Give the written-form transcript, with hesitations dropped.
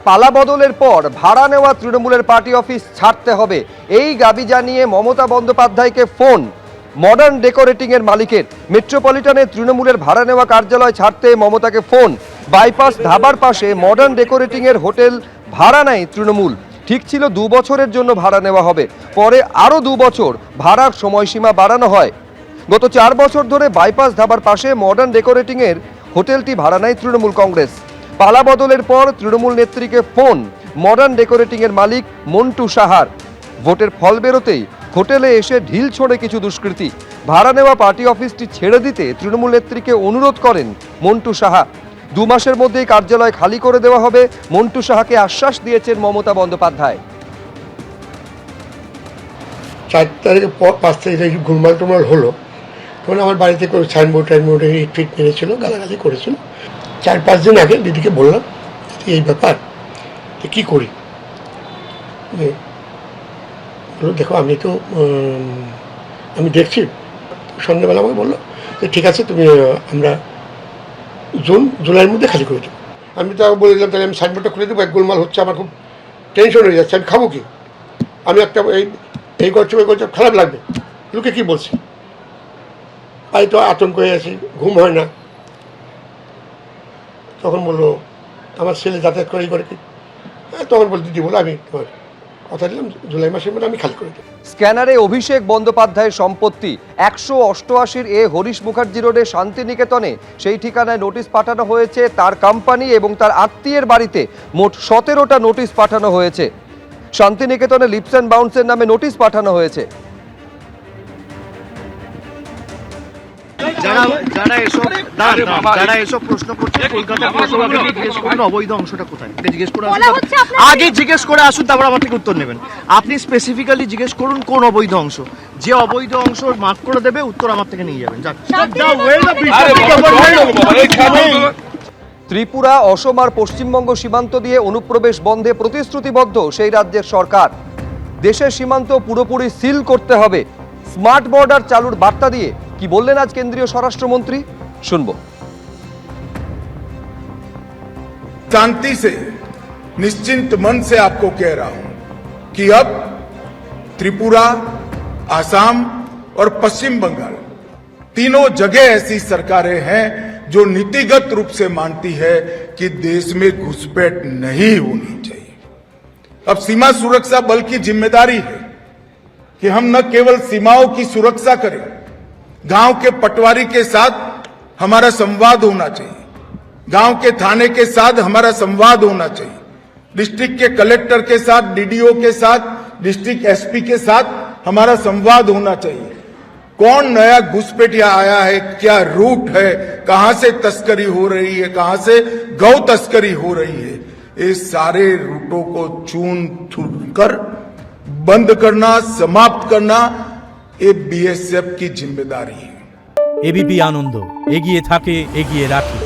পালা বদলের পর ভাড়া নেওয়া তৃণমূলের পার্টি অফিস ছাড়তে হবে, এই দাবি জানিয়ে মমতা বন্দ্যোপাধ্যায়কে ফোন মডার্ন ডেকোরেটিং এর মালিকের। মেট্রোপলিটনে তৃণমূলের ভাড়া নেওয়া কার্যালয় ছাড়তে মমতাকে ফোন। বাইপাস ধাবার পাশে মডার্ন ডেকোরেটিং এর হোটেল ভাড়া নেয় তৃণমূল। ঠিক ছিল 2 বছরের জন্য ভাড়া নেওয়া হবে, পরে আরও 2 বছর ভাড়ার সময়সীমা বাড়ানো হয়। গত 4 বছর ধরে বাইপাস ধাবার পাশে মডার্ন ডেকোরেটিং এর হোটেলটি ভাড়া নেয় তৃণমূল কংগ্রেস। পালা বদলের পর তৃণমূল নেত্রীকে ফোন মডার্ন ডেকোরেটিং এর মালিক মন্টু সাহার। ভোটের ফল বেরোতেই হোটেলে এসে ঢিল ছোড়ে কিছু দুষ্কৃতী। ভাড়া নেওয়া পার্টি অফিসটি ছেড়ে দিতে তৃণমূল নেত্রীকে অনুরোধ করেন মন্টু সাহা। 2 মাসের মধ্যেই কার্যালয় খালি করে দেওয়া হবে, মন্টু সাহাকে আশ্বাস দিয়েছেন মমতা বন্দ্যোপাধ্যায়। 4 তারিখের পর 5 তারিখে ঘুরমাল টুমাল হলো, তখন আমার বাড়িতে করে সাইনবোর্ড টাইনবোর্ডে ট্রিট মেরেছিল, গালাগালি করেছিল। 4-5 দিন আগে দিদিকে বললাম এই ব্যাপার, তো কী করি। দেখো আমি দেখছি। সন্ধ্যেবেলা আমাকে বললো যে ঠিক আছে, তুমি আমরা জুলাইয়ের মধ্যে খালি করে দেবো। আমি তো বলে দিলাম তাহলে আমি সাইনবোর্ডটা খুলে দেবো, এক গোলমাল হচ্ছে, আমার খুব টেনশন হয়ে যাচ্ছে, আমি খাবো কি, আমি একটা এই করছি ওই করছি, খারাপ লাগবে, লোকে কী বলছে। তাই তো আতঙ্ক হয়ে আছি, ঘুম হয় না। তখন বললো আমার ছেলে যাতায়াত করে করে কি, তখন বল দিদি বলো আমি তোমার কথা দিলাম জুলাই মাসের মধ্যে আমি খালি করে দেবো। স্ক্যানারে অভিষেক বন্দ্যোপাধ্যায়ের সম্পত্তি 188 এ হরিশ মুখার্জি রোডে শান্তিনিকেতনে সেই ঠিকানায় নোটিশ পাঠানো হয়েছে। তার কোম্পানি এবং তার আত্মীয়ের বাড়িতে মোট 17টা নোটিশ পাঠানো হয়েছে। শান্তিনিকেতনে লিপস অ্যান্ড বাউন্সের নামে নোটিশ পাঠানো হয়েছে। যারা এসব প্রশ্ন করছে কলকাতা পুরসভাকে জিজ্ঞেস করুন অবৈধ অংশটা কোথায়, জিজ্ঞেস করে আগে জিজ্ঞেস করে আসুন, তারপর আমার থেকে উত্তর নেবেন। আপনি স্পেসিফিক্যালি জিজ্ঞেস করুন কোন অবৈধ অংশ, যে অবৈধ অংশ মার্ক করে দেবে উত্তর আমার থেকে নিয়ে যাবেন। ত্রিপুরা, অসম আর পশ্চিমবঙ্গ সীমান্ত দিয়ে অনুপ্রবেশ বন্ধে প্রতিশ্রুতিবদ্ধ সেই রাজ্যের সরকার। দেশের সীমান্ত পুরোপুরি সিল করতে হবে, স্মার্ট বর্ডার চালুর বার্তা দিয়ে কি বললেন আজ কেন্দ্রীয় স্বরাষ্ট্রমন্ত্রী, শুনবো। शांति से निश्चिंत मन से आपको कह रहा हूं कि अब त्रिपुरा, आसाम और पश्चिम बंगाल तीनों जगह ऐसी सरकारें हैं जो नीतिगत रूप से मानती है कि देश में घुसपैठ नहीं होनी चाहिए। अब सीमा सुरक्षा बल की जिम्मेदारी है कि हम न केवल सीमाओं की सुरक्षा करें, गांव के पटवारी के साथ हमारा संवाद होना चाहिए, गांव के थाने के साथ हमारा संवाद होना चाहिए, डिस्ट्रिक्ट के कलेक्टर के साथ, डीडीओ के साथ, डिस्ट्रिक्ट एसपी के साथ हमारा संवाद होना चाहिए। कौन नया घुसपैठिया आया है, क्या रूट है, कहां से तस्करी हो रही है, कहां से गौ तस्करी हो रही है, ये सारे रूटों को चून कर बंद करना, समाप्त करना, ये बीएसएफ की जिम्मेदारी है। एबीपी आनंद एगिए थाके एगिए राखे।